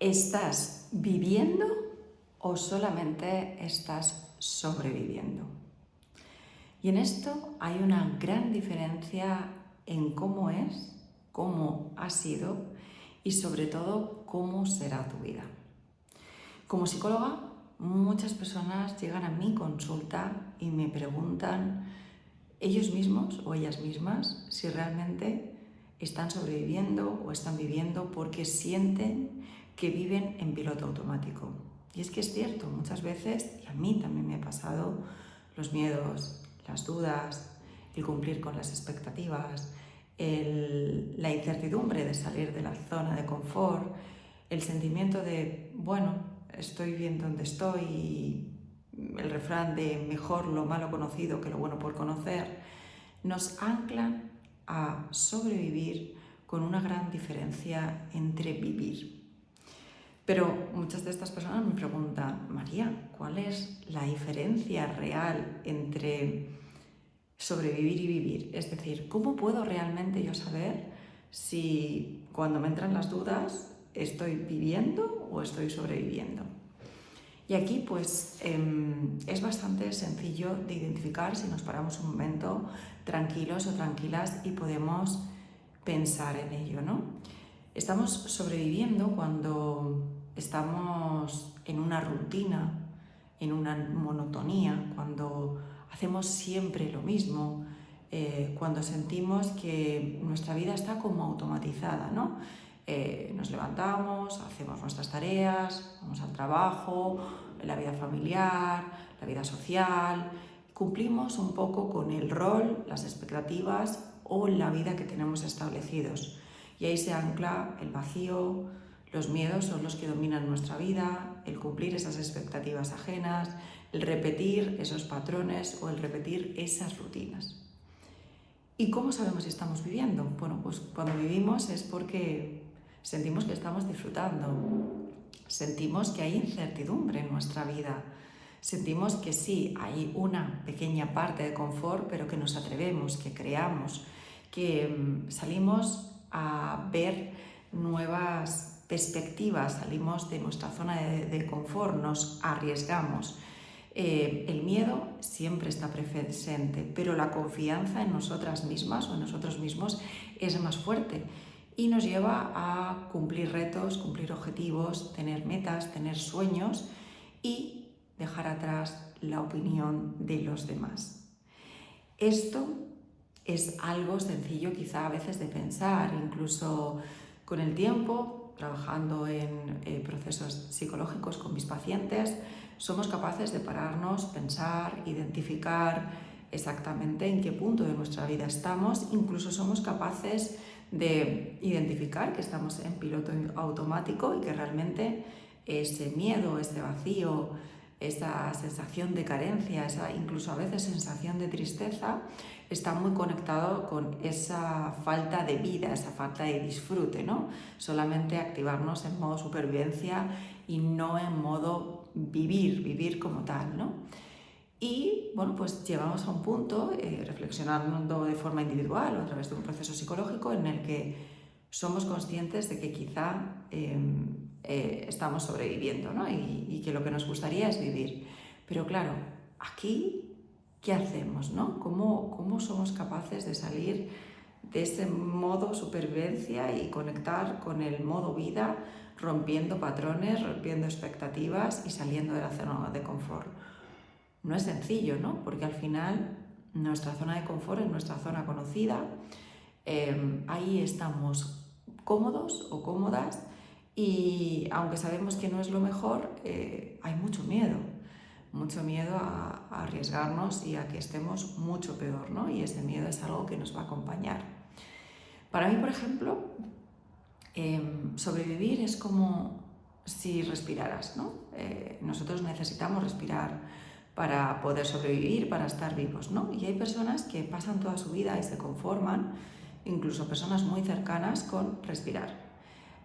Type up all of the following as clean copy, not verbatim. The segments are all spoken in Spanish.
¿Estás viviendo o solamente estás sobreviviendo? Y en esto hay una gran diferencia en cómo es, cómo ha sido y sobre todo cómo será tu vida. Como psicóloga, muchas personas llegan a mi consulta y me preguntan ellos mismos o ellas mismas si realmente están sobreviviendo o están viviendo porque sienten que viven en piloto automático. Y es que es cierto, muchas veces, y a mí también me ha pasado, los miedos, las dudas, el cumplir con las expectativas, la incertidumbre de salir de la zona de confort, el sentimiento de, bueno, estoy bien donde estoy y el refrán de mejor lo malo conocido que lo bueno por conocer, nos anclan a sobrevivir con una gran diferencia entre vivir. Pero muchas de estas personas me preguntan, María, ¿cuál es la diferencia real entre sobrevivir y vivir? Es decir, ¿cómo puedo realmente yo saber si cuando me entran las dudas estoy viviendo o estoy sobreviviendo? Y aquí pues es bastante sencillo de identificar si nos paramos un momento tranquilos o tranquilas y podemos pensar en ello, ¿no? Estamos sobreviviendo cuando estamos en una rutina, en una monotonía, cuando hacemos siempre lo mismo, cuando sentimos que nuestra vida está como automatizada, ¿no? Nos levantamos, hacemos nuestras tareas, vamos al trabajo, la vida familiar, la vida social, cumplimos un poco con el rol, las expectativas o la vida que tenemos establecidos. Y ahí se ancla el vacío, los miedos son los que dominan nuestra vida, el cumplir esas expectativas ajenas, el repetir esos patrones o el repetir esas rutinas. ¿Y cómo sabemos si estamos viviendo? Bueno, pues cuando vivimos es porque sentimos que estamos disfrutando, sentimos que hay incertidumbre en nuestra vida, sentimos que sí, hay una pequeña parte de confort, pero que nos atrevemos, que creamos, que salimos a ver nuevas perspectivas, salimos de nuestra zona de confort, nos arriesgamos. El miedo siempre está presente, pero la confianza en nosotras mismas o en nosotros mismos es más fuerte y nos lleva a cumplir retos, cumplir objetivos, tener metas, tener sueños y dejar atrás la opinión de los demás. Esto es algo sencillo quizá a veces de pensar, incluso con el tiempo, trabajando en procesos psicológicos con mis pacientes, somos capaces de pararnos, pensar, identificar exactamente en qué punto de nuestra vida estamos, incluso somos capaces de identificar que estamos en piloto automático y que realmente ese miedo, ese vacío, esa sensación de carencia, esa incluso a veces sensación de tristeza, está muy conectado con esa falta de vida, esa falta de disfrute, ¿no? Solamente activarnos en modo supervivencia y no en modo vivir como tal, ¿no? Y bueno, pues llegamos a un punto, reflexionando de forma individual o a través de un proceso psicológico en el que somos conscientes de que quizá estamos sobreviviendo, ¿no? Y que lo que nos gustaría es vivir. Pero claro, aquí, ¿qué hacemos, no? ¿Cómo somos capaces de salir de ese modo supervivencia y conectar con el modo vida, rompiendo patrones, rompiendo expectativas y saliendo de la zona de confort? No es sencillo, ¿no? Porque al final nuestra zona de confort es nuestra zona conocida, ahí estamos cómodos o cómodas y aunque sabemos que no es lo mejor, hay mucho miedo a arriesgarnos y a que estemos mucho peor, ¿no? Y ese miedo es algo que nos va a acompañar. Para mí, por ejemplo, sobrevivir es como si respiraras, ¿no? Nosotros necesitamos respirar para poder sobrevivir, para estar vivos, ¿no? Y hay personas que pasan toda su vida y se conforman, incluso personas muy cercanas, con respirar.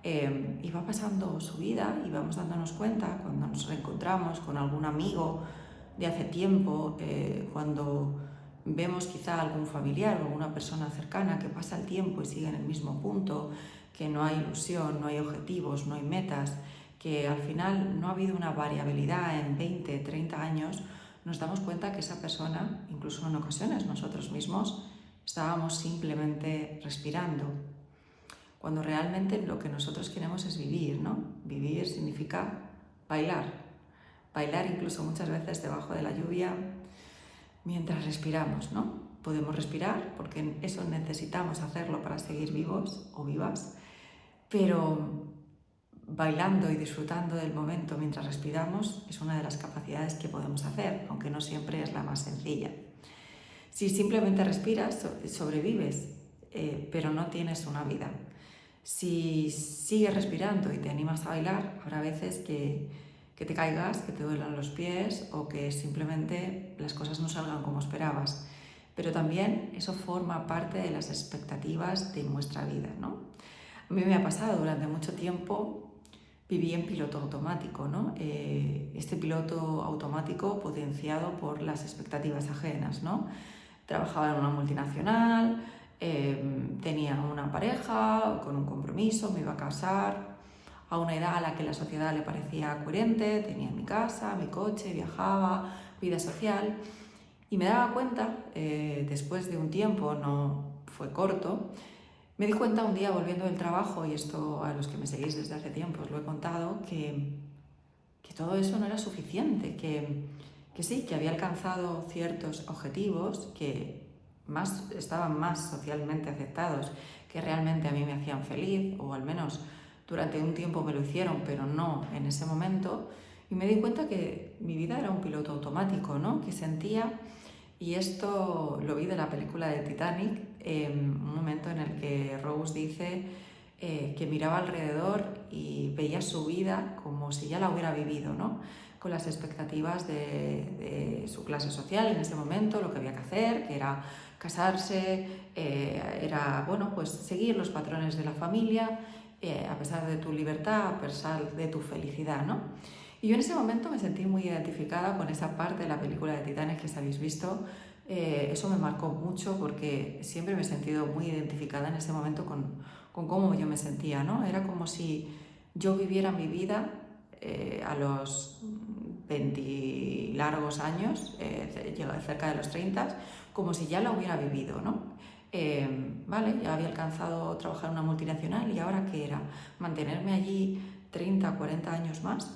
Y va pasando su vida y vamos dándonos cuenta cuando nos reencontramos con algún amigo de hace tiempo, cuando vemos quizá algún familiar o alguna persona cercana que pasa el tiempo y sigue en el mismo punto, que no hay ilusión, no hay objetivos, no hay metas, que al final no ha habido una variabilidad en 20, 30 años, nos damos cuenta que esa persona, incluso en ocasiones nosotros mismos, estábamos simplemente respirando, cuando realmente lo que nosotros queremos es vivir, ¿no? Vivir significa bailar, bailar incluso muchas veces debajo de la lluvia mientras respiramos, ¿no? Podemos respirar porque eso necesitamos hacerlo para seguir vivos o vivas, pero bailando y disfrutando del momento mientras respiramos es una de las capacidades que podemos hacer, aunque no siempre es la más sencilla. Si simplemente respiras, sobrevives, pero no tienes una vida. Si sigues respirando y te animas a bailar, habrá veces que te caigas, que te duelan los pies o que simplemente las cosas no salgan como esperabas. Pero también eso forma parte de las expectativas de nuestra vida, ¿no? A mí me ha pasado durante mucho tiempo, viví en piloto automático, ¿no? Este piloto automático potenciado por las expectativas ajenas, ¿no? Trabajaba en una multinacional, tenía una pareja con un compromiso, me iba a casar a una edad a la que la sociedad le parecía coherente, tenía mi casa, mi coche, viajaba, vida social, y me daba cuenta, después de un tiempo, no fue corto, me di cuenta un día volviendo del trabajo, y esto a los que me seguís desde hace tiempo os lo he contado, que todo eso no era suficiente, que sí, que había alcanzado ciertos objetivos que estaban más socialmente aceptados, que realmente a mí me hacían feliz, o al menos durante un tiempo me lo hicieron, pero no en ese momento, y me di cuenta que mi vida era un piloto automático, ¿no? Que sentía, y esto lo vi de la película de Titanic, un momento en el que Rose dice que miraba alrededor y veía su vida como si ya la hubiera vivido, ¿no? Con las expectativas de su clase social en ese momento, lo que había que hacer, que era casarse, era, bueno, pues seguir los patrones de la familia, a pesar de tu libertad, a pesar de tu felicidad, ¿no? Y yo en ese momento me sentí muy identificada con esa parte de la película de Titanic que si habéis visto. Eso me marcó mucho porque siempre me he sentido muy identificada en ese momento con cómo yo me sentía, ¿no? Era como si yo viviera mi vida a los 20 largos años, cerca de los 30, como si ya la hubiera vivido, ¿no? Vale, ya había alcanzado trabajar en una multinacional y ahora ¿qué era? Mantenerme allí 30, 40 años más.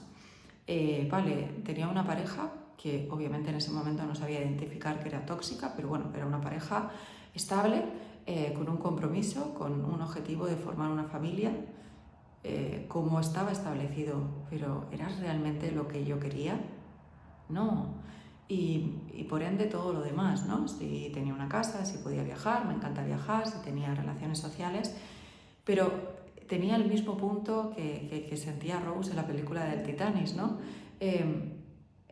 Vale, tenía una pareja que obviamente en ese momento no sabía identificar que era tóxica, pero bueno, era una pareja estable, con un compromiso, con un objetivo de formar una familia, como estaba establecido, pero ¿era realmente lo que yo quería? No. Y por ende todo lo demás, ¿no? Si tenía una casa, si podía viajar, me encanta viajar, si tenía relaciones sociales, pero tenía el mismo punto que sentía Rose en la película del Titanic, ¿no?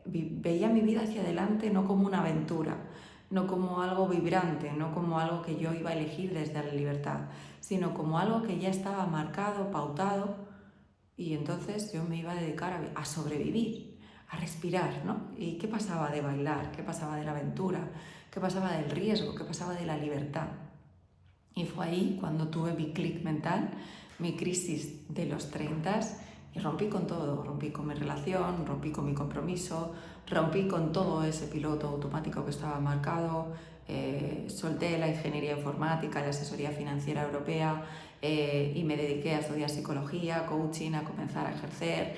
Veía mi vida hacia adelante no como una aventura, no como algo vibrante, no como algo que yo iba a elegir desde la libertad, sino como algo que ya estaba marcado, pautado, y entonces yo me iba a dedicar a sobrevivir, a respirar, ¿no? ¿Y qué pasaba de bailar? ¿Qué pasaba de la aventura? ¿Qué pasaba del riesgo? ¿Qué pasaba de la libertad? Y fue ahí cuando tuve mi clic mental, mi crisis de los 30, y rompí con todo, rompí con mi relación, rompí con mi compromiso, rompí con todo ese piloto automático que estaba marcado, solté la ingeniería informática, la asesoría financiera europea, y me dediqué a estudiar psicología, coaching, a comenzar a ejercer.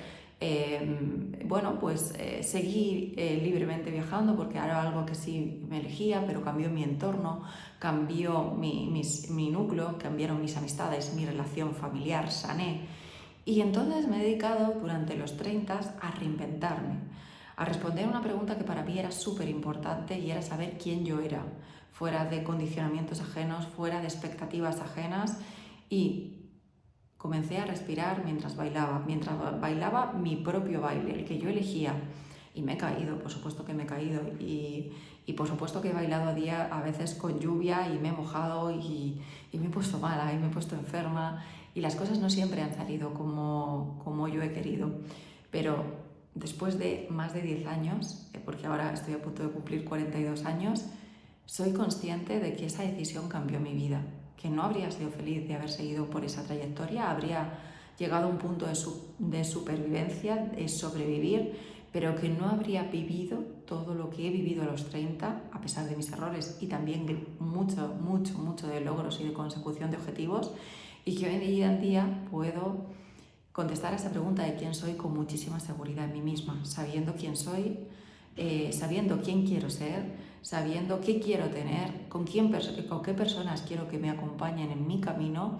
Bueno, pues seguí libremente viajando porque era algo que sí me elegía, pero cambió mi entorno, cambió mi núcleo, cambiaron mis amistades, mi relación familiar, sané. Y entonces me he dedicado durante los 30 a reinventarme, a responder a una pregunta que para mí era súper importante, y era saber quién yo era, fuera de condicionamientos ajenos, fuera de expectativas ajenas, y comencé a respirar mientras bailaba mi propio baile, el que yo elegía. Y me he caído, por supuesto que me he caído, y por supuesto que he bailado a veces con lluvia y me he mojado y me he puesto mala y me he puesto enferma, y las cosas no siempre han salido como yo he querido. Pero después de más de 10 años, porque ahora estoy a punto de cumplir 42 años, soy consciente de que esa decisión cambió mi vida, que no habría sido feliz de haber seguido por esa trayectoria, habría llegado a un punto de supervivencia, de sobrevivir, pero que no habría vivido todo lo que he vivido a los 30, a pesar de mis errores y también de mucho de logros y de consecución de objetivos, y que hoy en día puedo contestar a esa pregunta de quién soy con muchísima seguridad en mí misma, sabiendo quién soy, sabiendo quién quiero ser, sabiendo qué quiero tener, con qué personas quiero que me acompañen en mi camino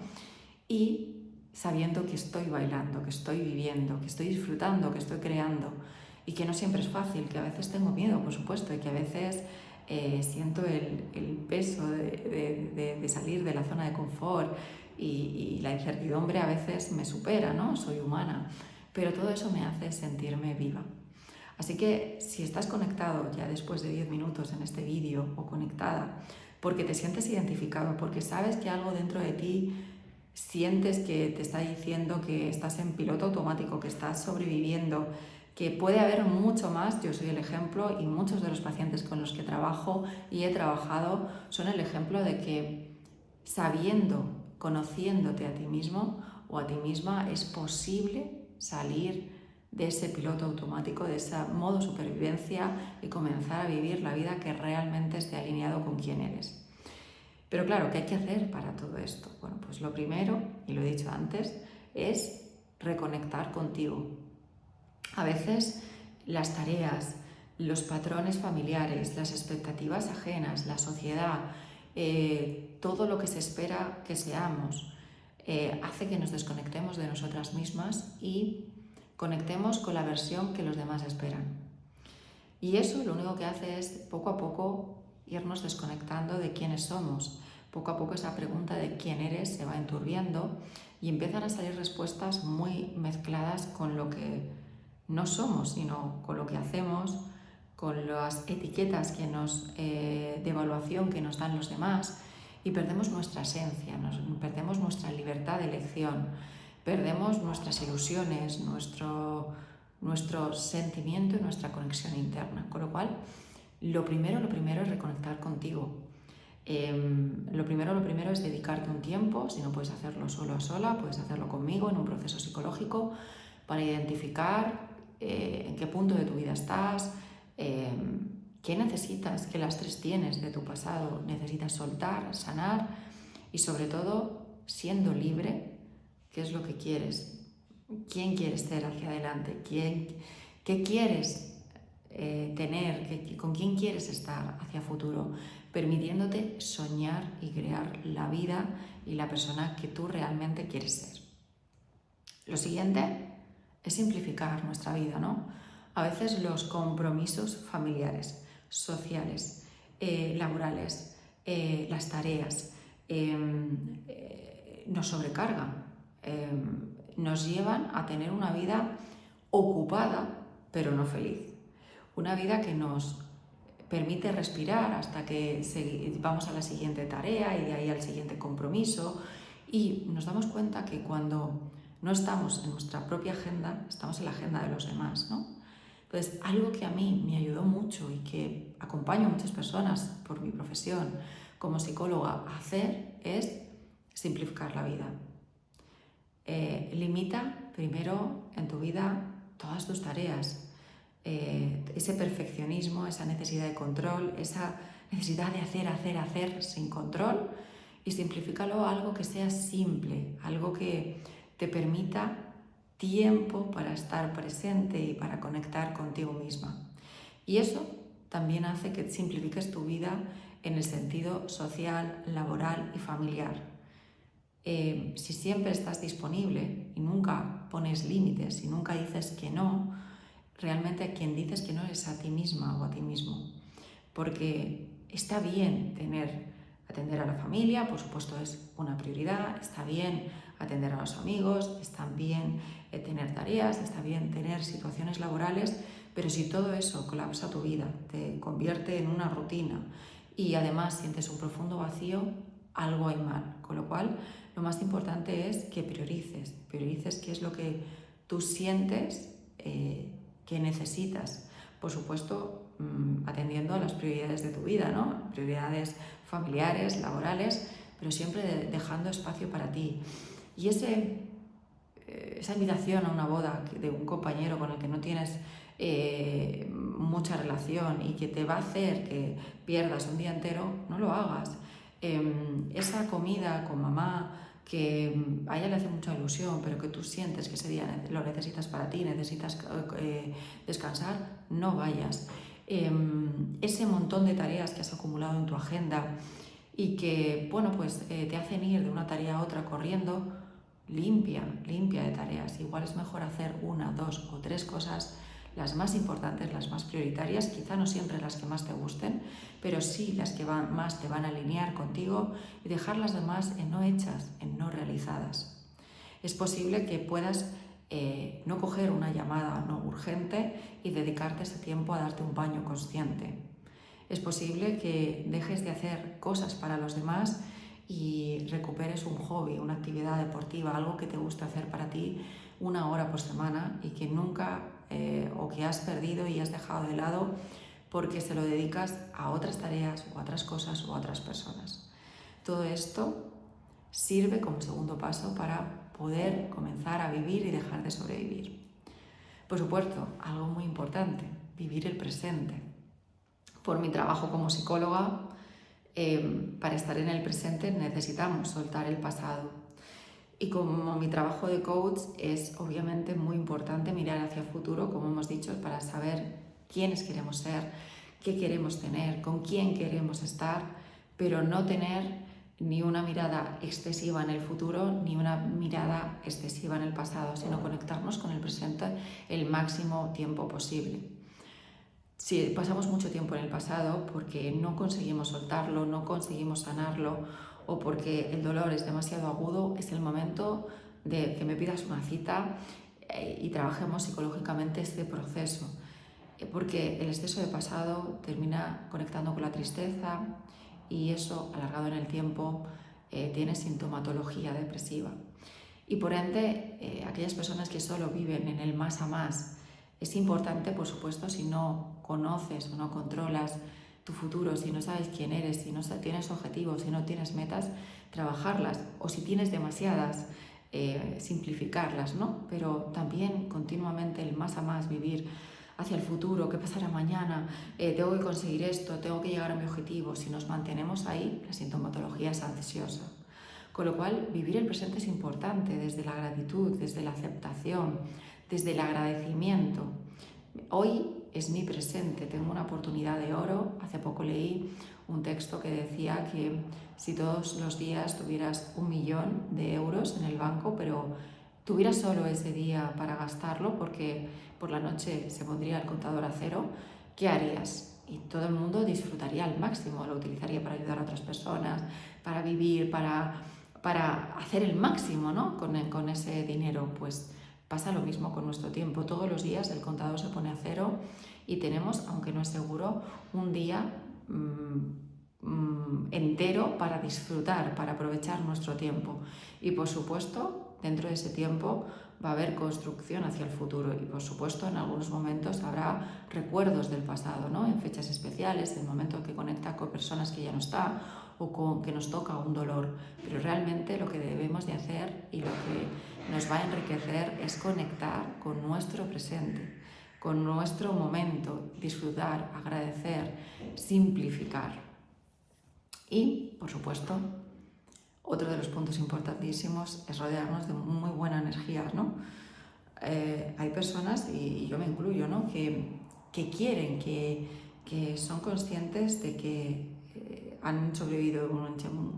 y sabiendo que estoy bailando, que estoy viviendo, que estoy disfrutando, que estoy creando y que no siempre es fácil, que a veces tengo miedo, por supuesto, y que a veces siento el peso de salir de la zona de confort y la incertidumbre a veces me supera, ¿no? Soy humana, pero todo eso me hace sentirme viva. Así que si estás conectado ya después de 10 minutos en este vídeo o conectada porque te sientes identificado, porque sabes que algo dentro de ti sientes que te está diciendo que estás en piloto automático, que estás sobreviviendo, que puede haber mucho más, yo soy el ejemplo y muchos de los pacientes con los que trabajo y he trabajado son el ejemplo de que sabiendo, conociéndote a ti mismo o a ti misma, es posible salir de ese piloto automático, de ese modo supervivencia y comenzar a vivir la vida que realmente esté alineado con quién eres. Pero claro, ¿qué hay que hacer para todo esto? Bueno, pues lo primero, y lo he dicho antes, es reconectar contigo. A veces las tareas, los patrones familiares, las expectativas ajenas, la sociedad, todo lo que se espera que seamos, hace que nos desconectemos de nosotras mismas y conectemos con la versión que los demás esperan. Y eso lo único que hace es poco a poco irnos desconectando de quiénes somos. Poco a poco esa pregunta de quién eres se va enturbiando y empiezan a salir respuestas muy mezcladas con lo que no somos, sino con lo que hacemos, con las etiquetas de evaluación que nos dan los demás, y perdemos nuestra esencia, perdemos nuestra libertad de elección, perdemos nuestras ilusiones, nuestro sentimiento y nuestra conexión interna. Con lo cual, lo primero es reconectar contigo. Lo primero es dedicarte un tiempo, si no puedes hacerlo solo a sola, puedes hacerlo conmigo en un proceso psicológico para identificar en qué punto de tu vida estás, qué necesitas, qué lastres tienes de tu pasado, necesitas soltar, sanar y sobre todo, siendo libre, qué es lo que quieres, quién quieres ser hacia adelante, qué quieres tener, con quién quieres estar hacia futuro, permitiéndote soñar y crear la vida y la persona que tú realmente quieres ser. Lo siguiente es simplificar nuestra vida, ¿no? A veces los compromisos familiares, sociales, laborales, las tareas, nos sobrecargan, nos llevan a tener una vida ocupada, pero no feliz. Una vida que nos permite respirar hasta que vamos a la siguiente tarea y de ahí al siguiente compromiso, y nos damos cuenta que cuando no estamos en nuestra propia agenda, estamos en la agenda de los demás, ¿no? Entonces, algo que a mí me ayudó mucho y que acompaño a muchas personas por mi profesión como psicóloga a hacer es simplificar la vida. Limita primero en tu vida todas tus tareas. Ese perfeccionismo, esa necesidad de control, esa necesidad de hacer sin control, y simplifícalo a algo que sea simple, algo que te permita tiempo para estar presente y para conectar contigo misma. Y eso también hace que simplifiques tu vida en el sentido social, laboral y familiar. Si siempre estás disponible y nunca pones límites y nunca dices que no, realmente a quien dices que no es a ti misma o a ti mismo. Porque está bien atender a la familia, por supuesto es una prioridad, está bien atender a los amigos, está bien tener tareas, está bien tener situaciones laborales, pero si todo eso colapsa tu vida, te convierte en una rutina y además sientes un profundo vacío, algo hay mal. Con lo cual, lo más importante es que priorices qué es lo que tú sientes que necesitas. Por supuesto, atendiendo a las prioridades de tu vida, ¿no? Prioridades familiares, laborales, pero siempre dejando espacio para ti. Y ese esa invitación a una boda de un compañero con el que no tienes mucha relación y que te va a hacer que pierdas un día entero, no lo hagas. Esa comida con mamá que a ella le hace mucha ilusión, pero que tú sientes que ese día lo necesitas para ti, necesitas descansar, no vayas. Ese montón de tareas que has acumulado en tu agenda y que, bueno, pues te hacen ir de una tarea a otra corriendo, limpia de tareas. Igual es mejor hacer 1, 2 o 3 cosas, las más importantes, las más prioritarias, quizá no siempre las que más te gusten, pero sí las que más te van a alinear contigo, y dejar las demás en no hechas, en no realizadas. Es posible que puedas no coger una llamada no urgente y dedicarte ese tiempo a darte un baño consciente. Es posible que dejes de hacer cosas para los demás y recuperes un hobby, una actividad deportiva, algo que te guste hacer para ti 1 hora por semana y que nunca o que has perdido y has dejado de lado porque se lo dedicas a otras tareas o a otras cosas o a otras personas. Todo esto sirve como segundo paso para poder comenzar a vivir y dejar de sobrevivir. Por supuesto, algo muy importante, vivir el presente. Por mi trabajo como psicóloga, para estar en el presente necesitamos soltar el pasado. Y como mi trabajo de coach es obviamente muy importante mirar hacia el futuro, como hemos dicho, para saber quiénes queremos ser, qué queremos tener, con quién queremos estar, pero no tener ni una mirada excesiva en el futuro ni una mirada excesiva en el pasado, sino conectarnos con el presente el máximo tiempo posible. Si pasamos mucho tiempo en el pasado porque no conseguimos soltarlo, no conseguimos sanarlo o porque el dolor es demasiado agudo, es el momento de que me pidas una cita y trabajemos psicológicamente este proceso. Porque el exceso de pasado termina conectando con la tristeza y eso, alargado en el tiempo, tiene sintomatología depresiva. Y por ende, aquellas personas que solo viven en el más a más, es importante, por supuesto, si no conoces o no controlas tu futuro, si no sabes quién eres, si no tienes objetivos, si no tienes metas, trabajarlas, o si tienes demasiadas, simplificarlas, ¿no? Pero también continuamente el más a más, vivir hacia el futuro, qué pasará mañana, tengo que conseguir esto, tengo que llegar a mi objetivo. Si nos mantenemos ahí, la sintomatología es ansiosa. Con lo cual, vivir el presente es importante, desde la gratitud, desde la aceptación, desde el agradecimiento. Hoy es mi presente, tengo una oportunidad de oro. Hace poco leí un texto que decía que si todos los días tuvieras 1 millón de euros en el banco, pero tuvieras solo ese día para gastarlo porque por la noche se pondría el contador a cero, ¿qué harías? Y todo el mundo disfrutaría al máximo, lo utilizaría para ayudar a otras personas, para vivir, para hacer el máximo, ¿no? con ese dinero. Pues pasa lo mismo con nuestro tiempo. Todos los días el contador se pone a cero y tenemos, aunque no es seguro, un día entero para disfrutar, para aprovechar nuestro tiempo. Y por supuesto, dentro de ese tiempo va a haber construcción hacia el futuro y por supuesto en algunos momentos habrá recuerdos del pasado, ¿no? En fechas especiales, en momentos que conecta con personas que ya no están o con que nos toca un dolor. Pero realmente lo que debemos de hacer y lo que nos va a enriquecer es conectar con nuestro presente, con nuestro momento, disfrutar, agradecer, simplificar. Y, por supuesto, otro de los puntos importantísimos es rodearnos de muy buena energía, ¿no? Hay personas, y yo me incluyo, ¿no? que quieren, que son conscientes de que han sobrevivido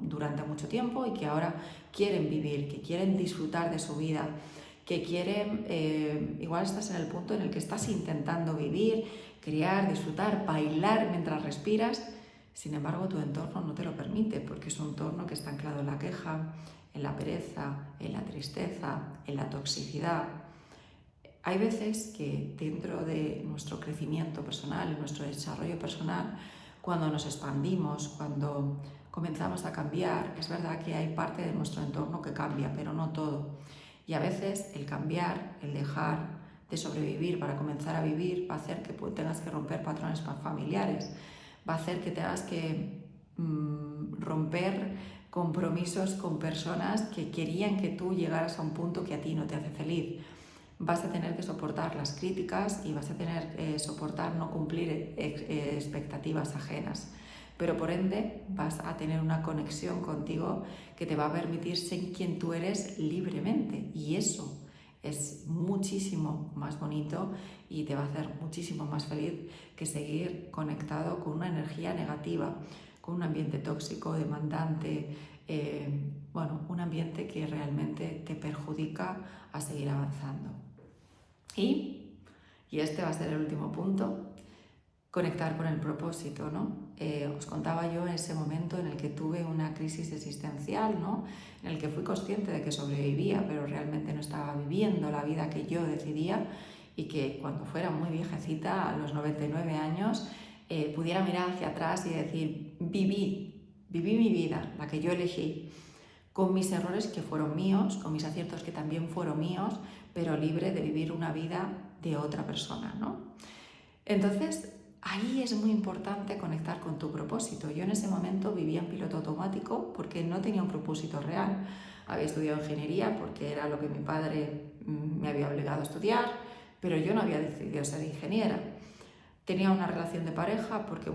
durante mucho tiempo y que ahora quieren vivir, que quieren disfrutar de su vida, que quieren, igual estás en el punto en el que estás intentando vivir, crear, disfrutar, bailar mientras respiras. Sin embargo, tu entorno no te lo permite porque es un entorno que está anclado en la queja, en la pereza, en la tristeza, en la toxicidad. Hay veces que dentro de nuestro crecimiento personal, en nuestro desarrollo personal, cuando nos expandimos, cuando comenzamos a cambiar, es verdad que hay parte de nuestro entorno que cambia, pero no todo. Y a veces el cambiar, el dejar de sobrevivir para comenzar a vivir, va a hacer que tengas que romper patrones familiares, va a hacer que tengas que romper compromisos con personas que querían que tú llegaras a un punto que a ti no te hace feliz. Vas a tener que soportar las críticas y vas a tener que soportar no cumplir expectativas ajenas. Pero por ende vas a tener una conexión contigo que te va a permitir ser quien tú eres libremente, y eso es muchísimo más bonito y te va a hacer muchísimo más feliz que seguir conectado con una energía negativa, con un ambiente tóxico, demandante, un ambiente que realmente te perjudica a seguir avanzando. Y este va a ser el último punto, conectar con el propósito, ¿no? Os contaba yo ese momento en el que tuve una crisis existencial, ¿no? En el que fui consciente de que sobrevivía, pero realmente no estaba viviendo la vida que yo decidía, y que cuando fuera muy viejecita, a los 99 años, pudiera mirar hacia atrás y decir, viví mi vida, la que yo elegí, con mis errores que fueron míos, con mis aciertos que también fueron míos, pero libre de vivir una vida de otra persona, ¿no? Entonces, ahí es muy importante conectar con tu propósito. Yo en ese momento vivía en piloto automático porque no tenía un propósito real. Había estudiado ingeniería porque era lo que mi padre me había obligado a estudiar, pero yo no había decidido ser ingeniera. Tenía una relación de pareja porque,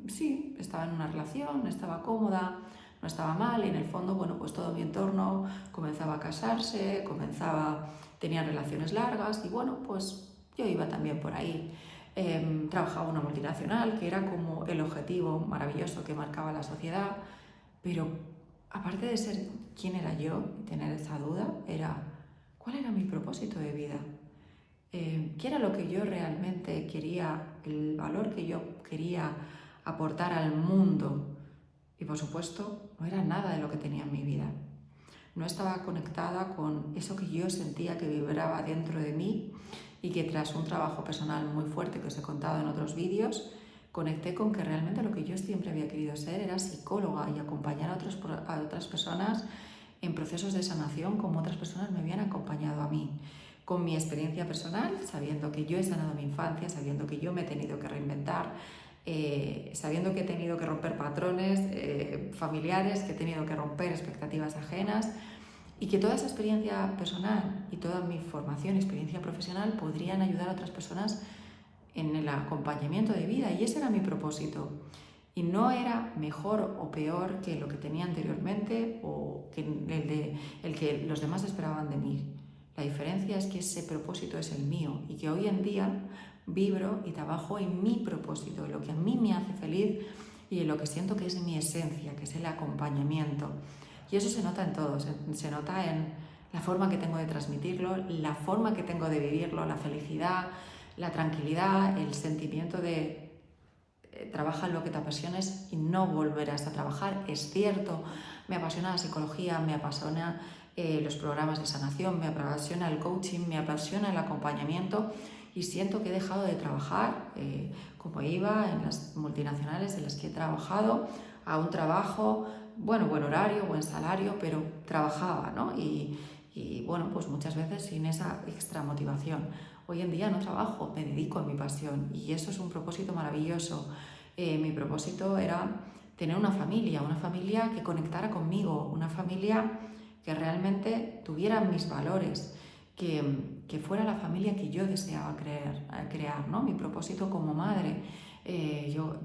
sí, estaba en una relación, estaba cómoda, no estaba mal, y en el fondo, pues todo mi entorno comenzaba a casarse, tenía relaciones largas, y pues yo iba también por ahí. Trabajaba en una multinacional, que era como el objetivo maravilloso que marcaba la sociedad, pero aparte de ser quién era yo y tener esa duda, ¿cuál era mi propósito de vida? ¿Qué era lo que yo realmente quería, el valor que yo quería aportar al mundo? Y por supuesto, no era nada de lo que tenía en mi vida. No estaba conectada con eso que yo sentía que vibraba dentro de mí, y que tras un trabajo personal muy fuerte que os he contado en otros vídeos, conecté con que realmente lo que yo siempre había querido ser era psicóloga y acompañar a otras personas en procesos de sanación como otras personas me habían acompañado a mí. Con mi experiencia personal, sabiendo que yo he sanado mi infancia, sabiendo que yo me he tenido que reinventar, sabiendo que he tenido que romper patrones familiares, que he tenido que romper expectativas ajenas, y que toda esa experiencia personal y toda mi formación y experiencia profesional podrían ayudar a otras personas en el acompañamiento de vida, y ese era mi propósito. Y no era mejor o peor que lo que tenía anteriormente o que el que los demás esperaban de mí. La diferencia es que ese propósito es el mío, y que hoy en día vibro y trabajo en mi propósito, en lo que a mí me hace feliz y en lo que siento que es mi esencia, que es el acompañamiento. Y eso se nota en todo, se nota en la forma que tengo de transmitirlo, la forma que tengo de vivirlo, la felicidad, la tranquilidad, el sentimiento de trabaja en lo que te apasiones y no volverás a trabajar. Es cierto, me apasiona la psicología, me apasiona los programas de sanación, me apasiona el coaching, me apasiona el acompañamiento, y siento que he dejado de trabajar como iba en las multinacionales en las que he trabajado, a un trabajo, buen horario, buen salario, pero trabajaba, ¿no? Y pues muchas veces sin esa extra motivación. Hoy en día no trabajo, me dedico a mi pasión, y eso es un propósito maravilloso. Mi propósito era tener una familia que conectara conmigo, una familia que realmente tuviera mis valores, que fuera la familia que yo deseaba crear, ¿no? Mi propósito como madre. Yo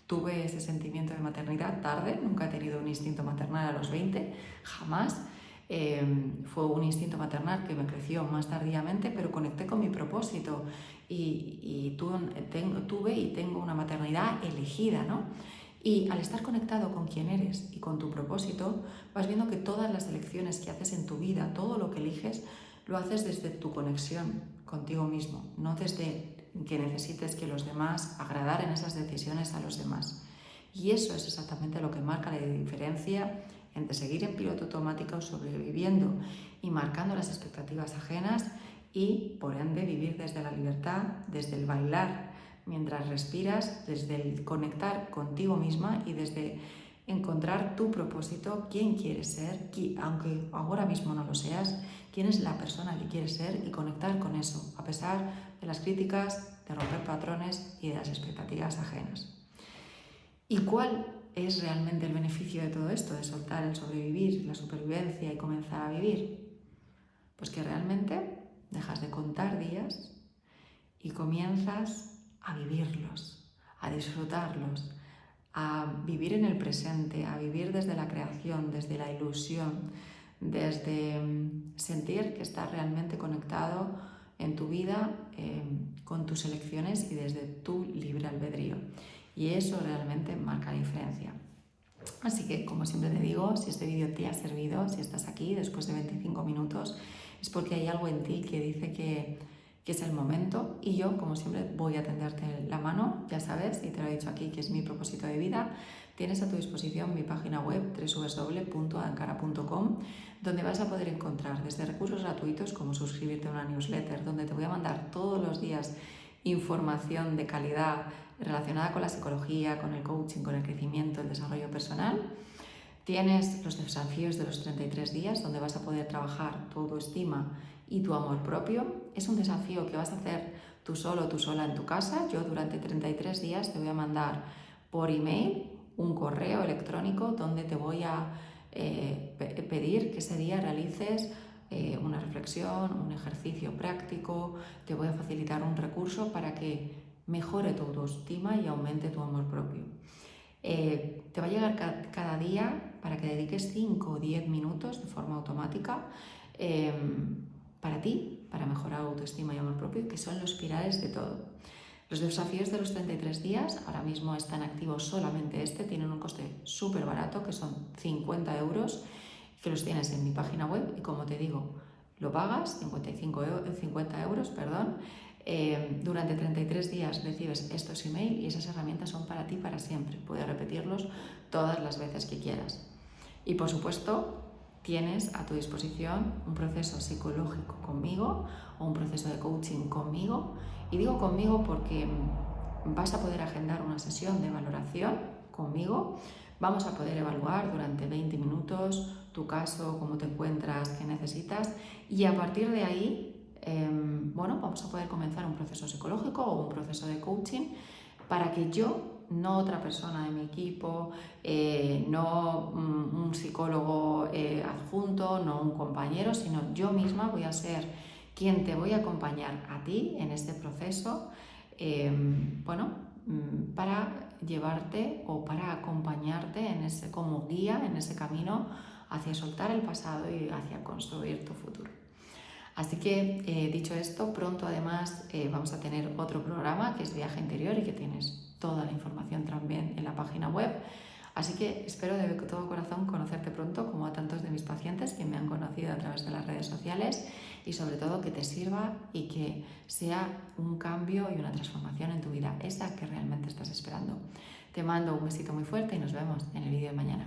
tuve ese sentimiento de maternidad tarde, nunca he tenido un instinto maternal a los 20, jamás. Fue un instinto maternal que me creció más tardíamente, pero conecté con mi propósito y tuve y tengo una maternidad elegida, ¿no? Y al estar conectado con quién eres y con tu propósito, vas viendo que todas las elecciones que haces en tu vida, todo lo que eliges, lo haces desde tu conexión contigo mismo, no desde que necesites que los demás agradar en esas decisiones a los demás. Y eso es exactamente lo que marca la diferencia entre seguir en piloto automático, sobreviviendo y marcando las expectativas ajenas, y por ende vivir desde la libertad, desde el bailar mientras respiras, desde el conectar contigo misma y desde encontrar tu propósito, quién quieres ser, aunque ahora mismo no lo seas, quién es la persona que quieres ser, y conectar con eso, a pesar de las críticas, de romper patrones y de las expectativas ajenas. ¿Y cuál es realmente el beneficio de todo esto, de soltar el sobrevivir, la supervivencia y comenzar a vivir? Pues que realmente dejas de contar días y comienzas a vivirlos, a disfrutarlos, a vivir en el presente, a vivir desde la creación, desde la ilusión, desde sentir que estás realmente conectado en tu vida con tus elecciones y desde tu libre albedrío. Y eso realmente marca la diferencia. Así que, como siempre te digo, si este vídeo te ha servido, si estás aquí después de 25 minutos, es porque hay algo en ti que dice que es el momento, y yo, como siempre, voy a tenderte la mano, ya sabes, y te lo he dicho aquí que es mi propósito de vida. Tienes a tu disposición mi página web www.adankara.com, donde vas a poder encontrar desde recursos gratuitos como suscribirte a una newsletter, donde te voy a mandar todos los días información de calidad relacionada con la psicología, con el coaching, con el crecimiento, el desarrollo personal. Tienes los desafíos de los 33 días, donde vas a poder trabajar tu autoestima y tu amor propio. Es un desafío que vas a hacer tú solo, tú sola en tu casa. Yo durante 33 días te voy a mandar por email un correo electrónico donde te voy a pedir que ese día realices una reflexión, un ejercicio práctico. Te voy a facilitar un recurso para que mejore tu autoestima y aumente tu amor propio. Te va a llegar cada día para que dediques 5 o 10 minutos de forma automática para ti, para mejorar autoestima y amor propio, que son los pilares de todo. Los desafíos de los 33 días ahora mismo están activos solamente tienen un coste súper barato, que son 50 euros, que los tienes en mi página web y, como te digo, lo pagas, 50 euros, perdón. Durante 33 días recibes estos emails y esas herramientas son para ti para siempre. Puedes repetirlos todas las veces que quieras. Y, por supuesto, tienes a tu disposición un proceso psicológico conmigo o un proceso de coaching conmigo. Y digo conmigo porque vas a poder agendar una sesión de valoración conmigo. Vamos a poder evaluar durante 20 minutos tu caso, cómo te encuentras, qué necesitas, y a partir de ahí vamos a poder comenzar un proceso psicológico o un proceso de coaching para que yo, no otra persona de mi equipo, no un psicólogo adjunto, no un compañero, sino yo misma voy a ser quien te voy a acompañar a ti en este proceso, para llevarte o para acompañarte como guía en ese camino hacia soltar el pasado y hacia construir tu futuro. Así que, dicho esto, pronto además vamos a tener otro programa que es Viaje Interior y que tienes toda la información también en la página web. Así que espero de todo corazón conocerte pronto, como a tantos de mis pacientes que me han conocido a través de las redes sociales, y sobre todo que te sirva y que sea un cambio y una transformación en tu vida, esa que realmente estás esperando. Te mando un besito muy fuerte y nos vemos en el vídeo de mañana.